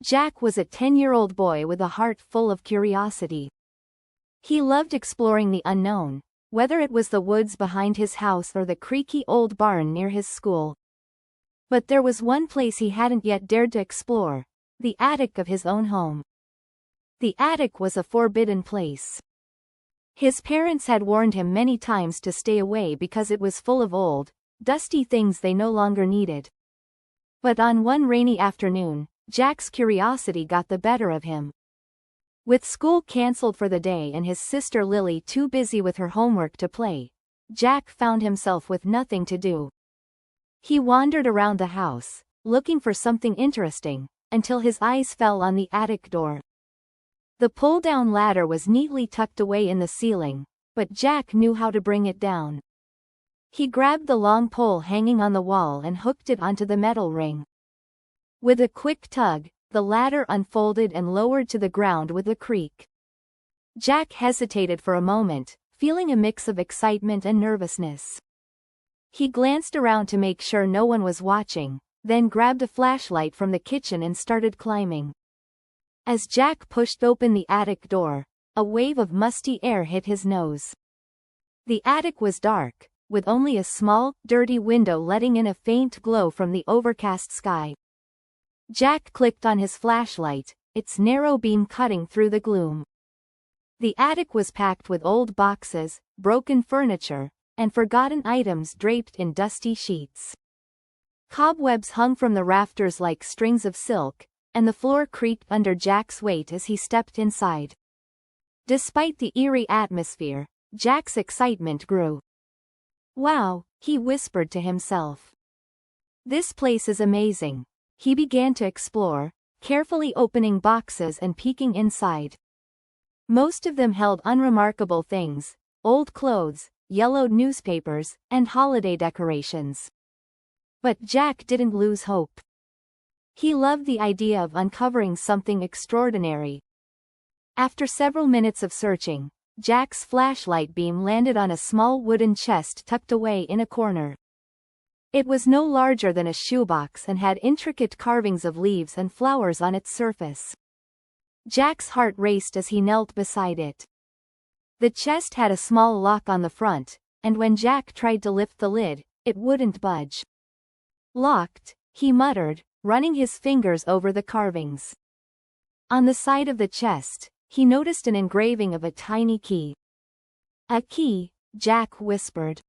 Jack was a 10-year-old boy with a heart full of curiosity. He loved exploring the unknown, whether it was the woods behind his house or the creaky old barn near his school. But there was one place he hadn't yet dared to explore: the attic of his own home. The attic was a forbidden place. His parents had warned him many times to stay away because it was full of old, dusty things they no longer needed. But on one rainy afternoon, Jack's curiosity got the better of him. With school cancelled for the day and his sister Lily too busy with her homework to play, Jack found himself with nothing to do. He wandered around the house, looking for something interesting, until his eyes fell on the attic door. The pull-down ladder was neatly tucked away in the ceiling, but Jack knew how to bring it down. He grabbed the long pole hanging on the wall and hooked it onto the metal ring. With a quick tug, the ladder unfolded and lowered to the ground with a creak. Jack hesitated for a moment, feeling a mix of excitement and nervousness. He glanced around to make sure no one was watching, then grabbed a flashlight from the kitchen and started climbing. As Jack pushed open the attic door, a wave of musty air hit his nose. The attic was dark, with only a small, dirty window letting in a faint glow from the overcast sky. Jack clicked on his flashlight, its narrow beam cutting through the gloom. The attic was packed with old boxes, broken furniture, and forgotten items draped in dusty sheets. Cobwebs hung from the rafters like strings of silk, and the floor creaked under Jack's weight as he stepped inside. Despite the eerie atmosphere, Jack's excitement grew. "Wow," he whispered to himself. "This place is amazing." He began to explore, carefully opening boxes and peeking inside. Most of them held unremarkable things: old clothes, yellowed newspapers, and holiday decorations. But Jack didn't lose hope. He loved the idea of uncovering something extraordinary. After several minutes of searching, Jack's flashlight beam landed on a small wooden chest tucked away in a corner. It was no larger than a shoebox and had intricate carvings of leaves and flowers on its surface. Jack's heart raced as he knelt beside it. The chest had a small lock on the front, and when Jack tried to lift the lid, it wouldn't budge. "Locked," he muttered, running his fingers over the carvings. On the side of the chest, he noticed an engraving of a tiny key. "A key," Jack whispered.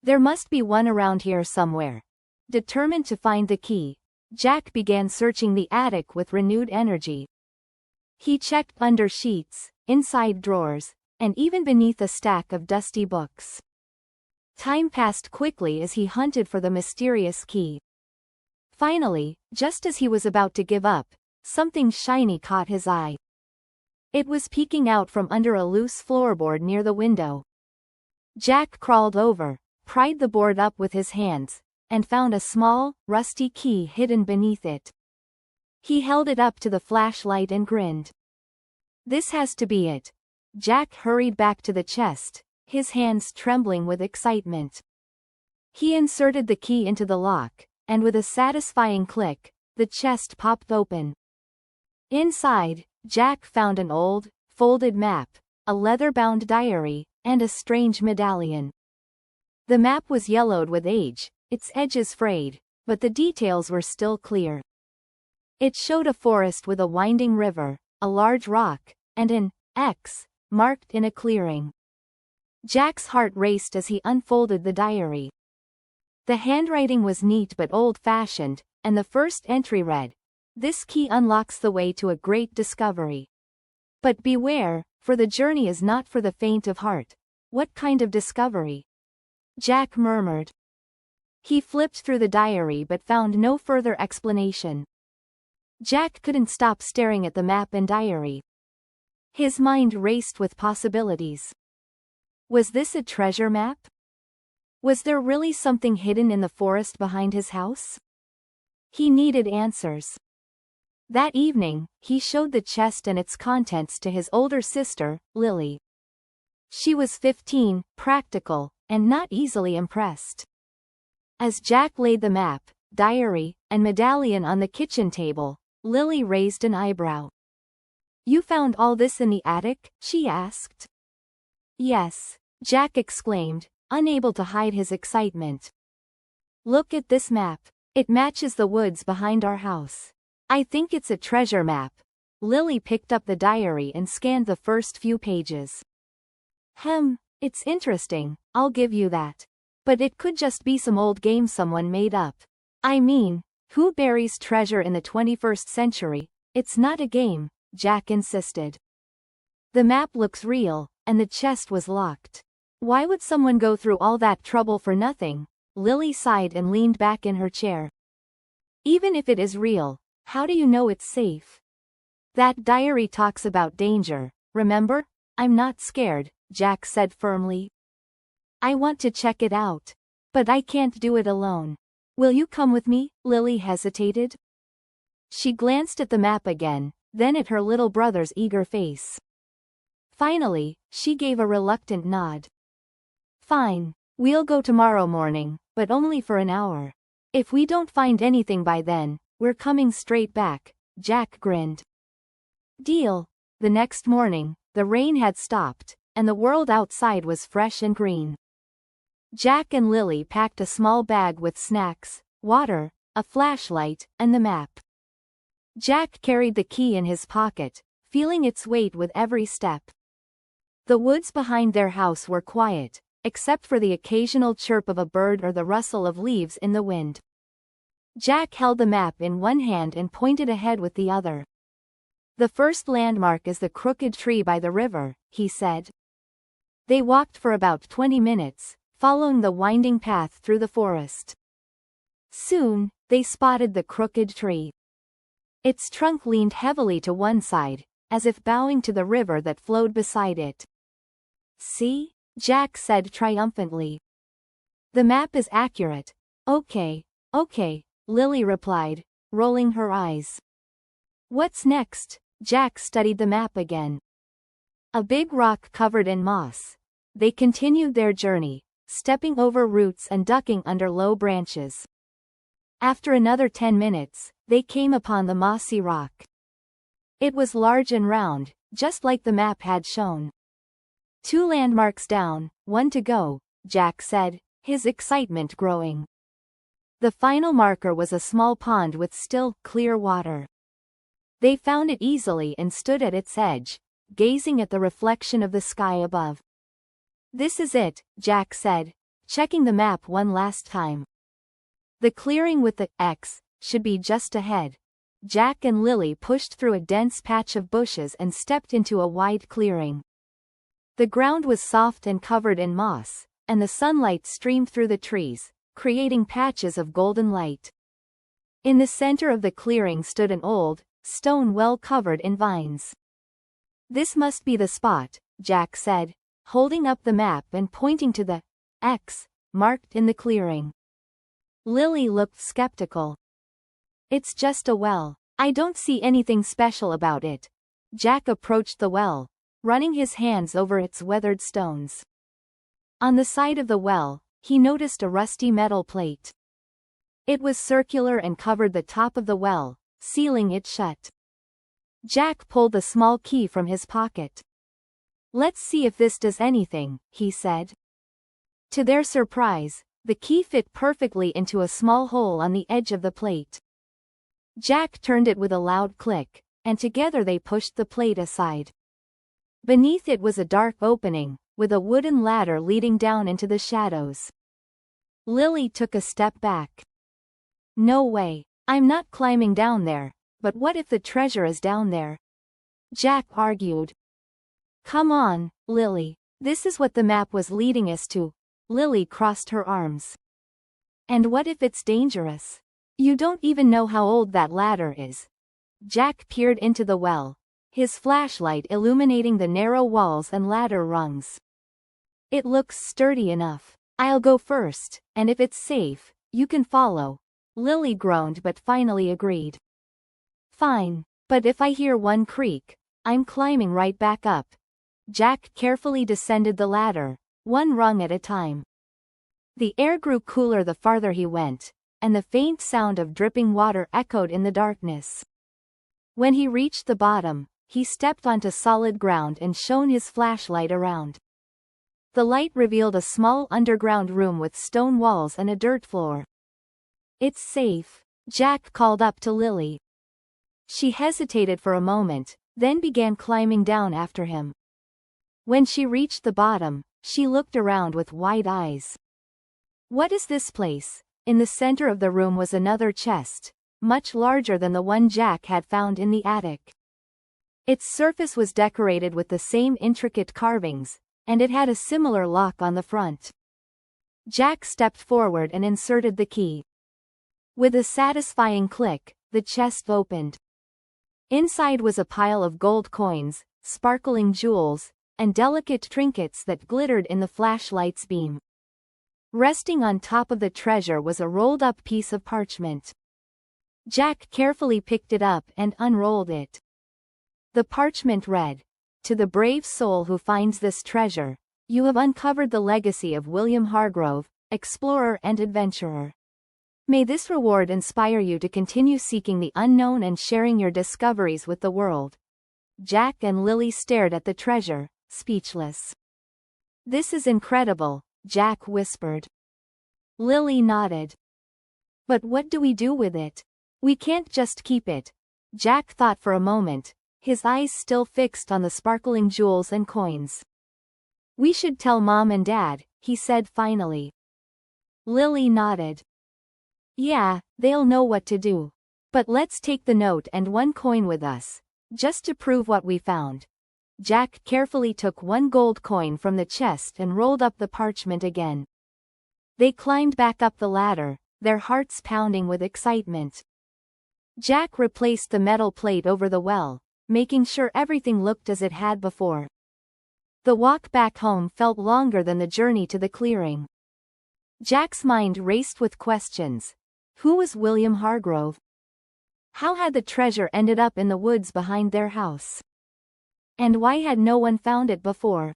"There must be one around here somewhere." Determined to find the key, Jack began searching the attic with renewed energy. He checked under sheets, inside drawers, and even beneath a stack of dusty books. Time passed quickly as he hunted for the mysterious key. Finally, just as he was about to give up, something shiny caught his eye. It was peeking out from under a loose floorboard near the window. Jack crawled over, pried the board up with his hands, and found a small, rusty key hidden beneath it. He held it up to the flashlight and grinned. "This has to be it." Jack hurried back to the chest, his hands trembling with excitement. He inserted the key into the lock, and with a satisfying click, the chest popped open. Inside, Jack found an old, folded map, a leather-bound diary, and a strange medallion. The map was yellowed with age, its edges frayed, but the details were still clear. It showed a forest with a winding river, a large rock, and an X marked in a clearing. Jack's heart raced as he unfolded the diary. The handwriting was neat but old-fashioned, and the first entry read, "This key unlocks the way to a great discovery. But beware, for the journey is not for the faint of heart." "What kind of discovery?" Jack murmured. He flipped through the diary but found no further explanation. Jack couldn't stop staring at the map and diary. His mind raced with possibilities. Was this a treasure map? Was there really something hidden in the forest behind his house? He needed answers. That evening, he showed the chest and its contents to his older sister, Lily. She was 15, practical, and not easily impressed. As Jack laid the map, diary, and medallion on the kitchen table, Lily raised an eyebrow. You found all this in the attic? She asked. Yes, Jack exclaimed, unable to hide his excitement. Look at this map. It matches the woods behind our house. I think it's a treasure map. Lily picked up the diary and scanned the first few pages. It's interesting, I'll give you that. But it could just be some old game someone made up. I mean, who buries treasure in the 21st century? It's not a game, Jack insisted. The map looks real, and the chest was locked. Why would someone go through all that trouble for nothing? Lily sighed and leaned back in her chair. Even if it is real, how do you know it's safe? That diary talks about danger, remember? I'm not scared, Jack said firmly. I want to check it out. But I can't do it alone. Will you come with me? Lily hesitated. She glanced at the map again, then at her little brother's eager face. Finally, she gave a reluctant nod. Fine, we'll go tomorrow morning, but only for an hour. If we don't find anything by then, we're coming straight back, Jack grinned. Deal. The next morning, the rain had stopped, and the world outside was fresh and green. Jack and Lily packed a small bag with snacks, water, a flashlight, and the map. Jack carried the key in his pocket, feeling its weight with every step. The woods behind their house were quiet, except for the occasional chirp of a bird or the rustle of leaves in the wind. Jack held the map in one hand and pointed ahead with the other. The first landmark is the crooked tree by the river, he said. They walked for about 20 minutes, following the winding path through the forest. Soon, they spotted the crooked tree. Its trunk leaned heavily to one side, as if bowing to the river that flowed beside it. See? Jack said triumphantly. The map is accurate. Okay, Lily replied, rolling her eyes. What's next? Jack studied the map again. A big rock covered in moss. They continued their journey, stepping over roots and ducking under low branches. After another 10 minutes, they came upon the mossy rock. It was large and round, just like the map had shown. 2 landmarks down, 1 to go, Jack said, his excitement growing. The final marker was a small pond with still, clear water. They found it easily and stood at its edge, gazing at the reflection of the sky above. This is it, Jack said, checking the map one last time. The clearing with the X should be just ahead. Jack and Lily pushed through a dense patch of bushes and stepped into a wide clearing. The ground was soft and covered in moss, and the sunlight streamed through the trees, creating patches of golden light. In the center of the clearing stood an old, stone well covered in vines. This must be the spot, Jack said, holding up the map and pointing to the X marked in the clearing. Lily looked skeptical. It's just a well. I don't see anything special about it. Jack approached the well, running his hands over its weathered stones. On the side of the well, he noticed a rusty metal plate. It was circular and covered the top of the well, sealing it shut. Jack pulled the small key from his pocket. Let's see if this does anything, he said. To their surprise, the key fit perfectly into a small hole on the edge of the plate. Jack turned it with a loud click, and together they pushed the plate aside. Beneath it was a dark opening, with a wooden ladder leading down into the shadows. Lily took a step back. No way, I'm not climbing down there, but what if the treasure is down there? Jack argued. Come on, Lily, this is what the map was leading us to. Lily crossed her arms. And what if it's dangerous? You don't even know how old that ladder is. Jack peered into the well, his flashlight illuminating the narrow walls and ladder rungs. It looks sturdy enough. I'll go first, and if it's safe, you can follow. Lily groaned but finally agreed. Fine, but if I hear one creak, I'm climbing right back up. Jack carefully descended the ladder, one rung at a time. The air grew cooler the farther he went, and the faint sound of dripping water echoed in the darkness. When he reached the bottom, he stepped onto solid ground and shone his flashlight around. The light revealed a small underground room with stone walls and a dirt floor. "It's safe," Jack called up to Lily. She hesitated for a moment, then began climbing down after him. When she reached the bottom, she looked around with wide eyes. "What is this place?" In the center of the room was another chest, much larger than the one Jack had found in the attic. Its surface was decorated with the same intricate carvings, and it had a similar lock on the front. Jack stepped forward and inserted the key. With a satisfying click, the chest opened. Inside was a pile of gold coins, sparkling jewels, and delicate trinkets that glittered in the flashlight's beam. Resting on top of the treasure was a rolled-up piece of parchment. Jack carefully picked it up and unrolled it. The parchment read, "To the brave soul who finds this treasure, you have uncovered the legacy of William Hargrove, explorer and adventurer. May this reward inspire you to continue seeking the unknown and sharing your discoveries with the world." Jack and Lily stared at the treasure, speechless. "This is incredible," Jack whispered. Lily nodded. "But what do we do with it? We can't just keep it." Jack thought for a moment, his eyes still fixed on the sparkling jewels and coins. "We should tell Mom and Dad," he said finally. Lily nodded. "Yeah, they'll know what to do. But let's take the note and one coin with us, just to prove what we found." Jack carefully took one gold coin from the chest and rolled up the parchment again. They climbed back up the ladder, their hearts pounding with excitement. Jack replaced the metal plate over the well, making sure everything looked as it had before. The walk back home felt longer than the journey to the clearing. Jack's mind raced with questions. Who was William Hargrove? How had the treasure ended up in the woods behind their house? And why had no one found it before?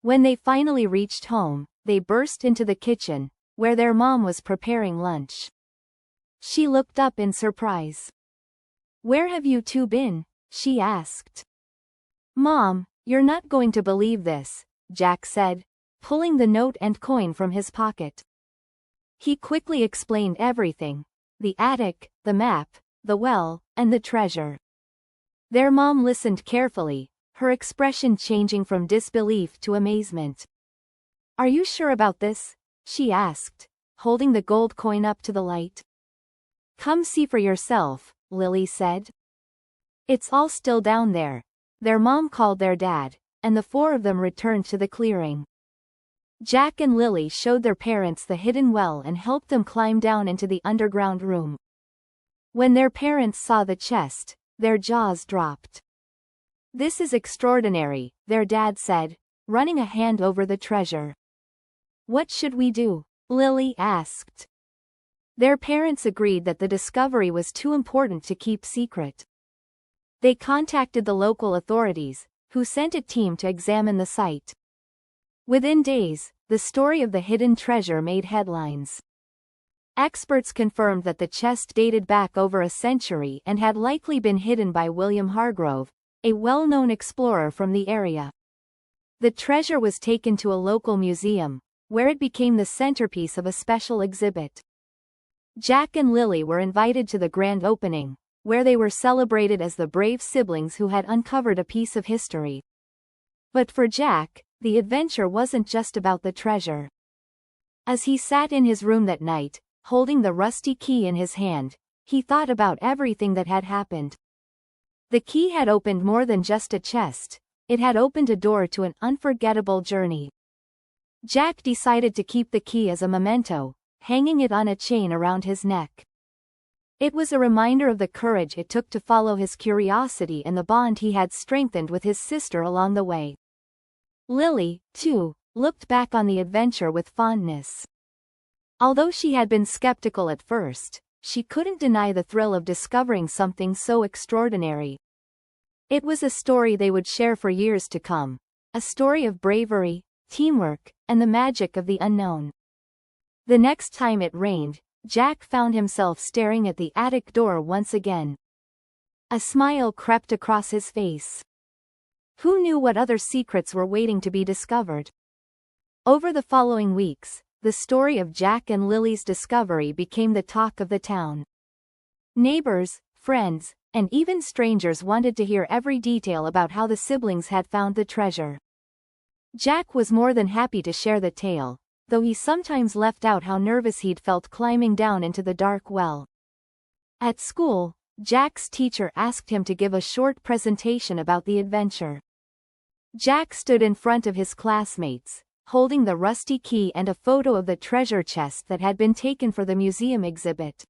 When they finally reached home, they burst into the kitchen, where their mom was preparing lunch. She looked up in surprise. "Where have you two been?" she asked. "Mom, you're not going to believe this," Jack said, pulling the note and coin from his pocket. He quickly explained everything: the attic, the map, the well, and the treasure. Their mom listened carefully, her expression changing from disbelief to amazement. "Are you sure about this?" she asked, holding the gold coin up to the light. "Come see for yourself," Lily said. "It's all still down there." Their mom called their dad, and the four of them returned to the clearing. Jack and Lily showed their parents the hidden well and helped them climb down into the underground room. When their parents saw the chest, their jaws dropped. "This is extraordinary," their dad said, running a hand over the treasure. "What should we do?" Lily asked. Their parents agreed that the discovery was too important to keep secret. They contacted the local authorities, who sent a team to examine the site. Within days, the story of the hidden treasure made headlines. Experts confirmed that the chest dated back over a century and had likely been hidden by William Hargrove, a well-known explorer from the area. The treasure was taken to a local museum, where it became the centerpiece of a special exhibit. Jack and Lily were invited to the grand opening, where they were celebrated as the brave siblings who had uncovered a piece of history. But for Jack, the adventure wasn't just about the treasure. As he sat in his room that night, holding the rusty key in his hand, he thought about everything that had happened. The key had opened more than just a chest, it had opened a door to an unforgettable journey. Jack decided to keep the key as a memento, hanging it on a chain around his neck. It was a reminder of the courage it took to follow his curiosity and the bond he had strengthened with his sister along the way. Lily, too, looked back on the adventure with fondness. Although she had been skeptical at first, she couldn't deny the thrill of discovering something so extraordinary. It was a story they would share for years to come, a story of bravery, teamwork, and the magic of the unknown. The next time it rained, Jack found himself staring at the attic door once again. A smile crept across his face. Who knew what other secrets were waiting to be discovered? Over the following weeks, the story of Jack and Lily's discovery became the talk of the town. Neighbors, friends, and even strangers wanted to hear every detail about how the siblings had found the treasure. Jack was more than happy to share the tale, though he sometimes left out how nervous he'd felt climbing down into the dark well. At school, Jack's teacher asked him to give a short presentation about the adventure. Jack stood in front of his classmates, holding the rusty key and a photo of the treasure chest that had been taken for the museum exhibit.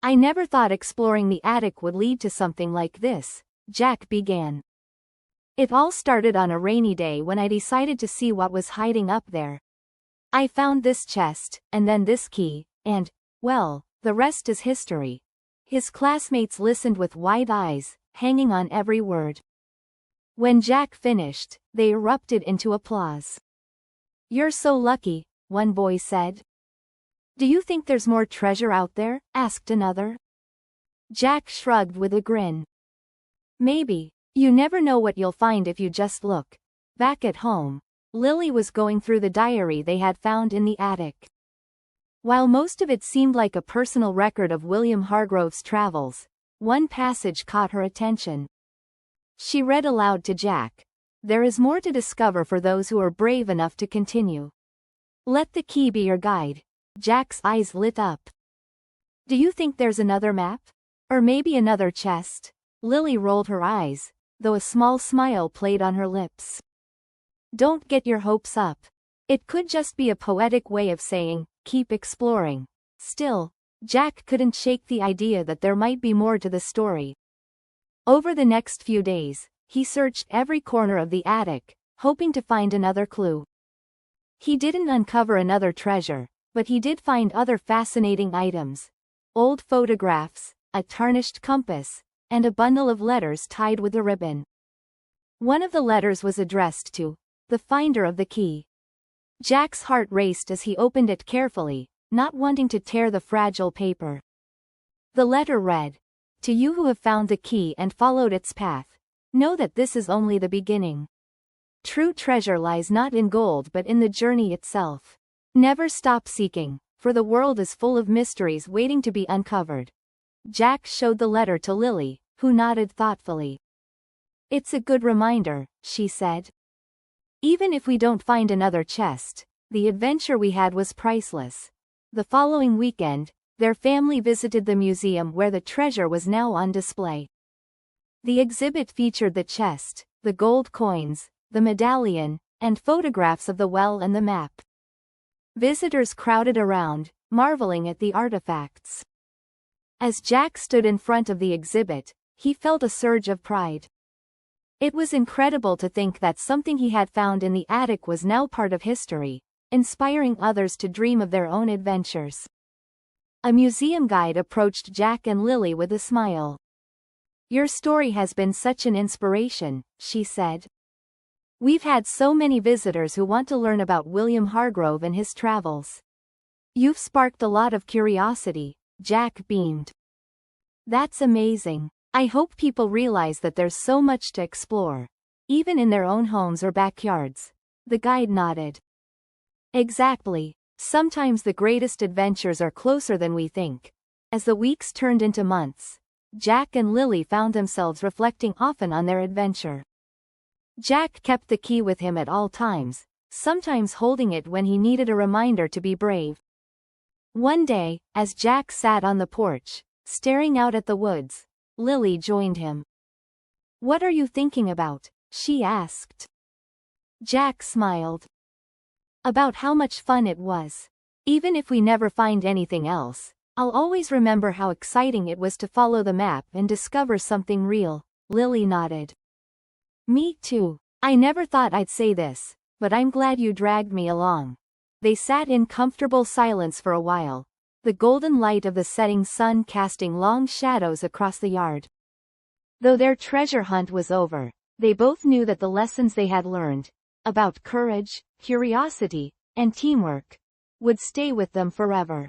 I never thought exploring the attic would lead to something like this, Jack began. It all started on a rainy day when I decided to see what was hiding up there. I found this chest, and then this key, and, well, the rest is history. His classmates listened with wide eyes, hanging on every word. When Jack finished, they erupted into applause. "You're so lucky," one boy said. "Do you think there's more treasure out there?" asked another. Jack shrugged with a grin. "Maybe. You never know what you'll find if you just look." Back at home, Lily was going through the diary they had found in the attic. While most of it seemed like a personal record of William Hargrove's travels, one passage caught her attention. She read aloud to Jack. "There is more to discover for those who are brave enough to continue. Let the key be your guide." Jack's eyes lit up. "Do you think there's another map? Or maybe another chest?" Lily rolled her eyes, though a small smile played on her lips. "Don't get your hopes up. It could just be a poetic way of saying, keep exploring." Still, Jack couldn't shake the idea that there might be more to the story. Over the next few days, he searched every corner of the attic, hoping to find another clue. He didn't uncover another treasure, but he did find other fascinating items. Old photographs, a tarnished compass, and a bundle of letters tied with a ribbon. One of the letters was addressed to the finder of the key. Jack's heart raced as he opened it carefully, not wanting to tear the fragile paper. The letter read, "To you who have found the key and followed its path, know that this is only the beginning. True treasure lies not in gold but in the journey itself. Never stop seeking, for the world is full of mysteries waiting to be uncovered." Jack showed the letter to Lily, who nodded thoughtfully. "It's a good reminder," she said. "Even if we don't find another chest, the adventure we had was priceless." The following weekend, their family visited the museum where the treasure was now on display. The exhibit featured the chest, the gold coins, the medallion, and photographs of the well and the map. Visitors crowded around, marveling at the artifacts. As Jack stood in front of the exhibit, he felt a surge of pride. It was incredible to think that something he had found in the attic was now part of history, inspiring others to dream of their own adventures. A museum guide approached Jack and Lily with a smile. "Your story has been such an inspiration," she said. "We've had so many visitors who want to learn about William Hargrove and his travels. You've sparked a lot of curiosity." Jack beamed. "That's amazing. I hope people realize that there's so much to explore, even in their own homes or backyards." The guide nodded. "Exactly. Sometimes the greatest adventures are closer than we think." As the weeks turned into months, Jack and Lily found themselves reflecting often on their adventure. Jack kept the key with him at all times, sometimes holding it when he needed a reminder to be brave. One day, as Jack sat on the porch, staring out at the woods, Lily joined him. "What are you thinking about?" she asked. Jack smiled. "About how much fun it was. Even if we never find anything else, I'll always remember how exciting it was to follow the map and discover something real." Lily nodded. "Me too. I never thought I'd say this, but I'm glad you dragged me along." They sat in comfortable silence for a while, the golden light of the setting sun casting long shadows across the yard. Though their treasure hunt was over, they both knew that the lessons they had learned, about courage, curiosity, and teamwork, would stay with them forever.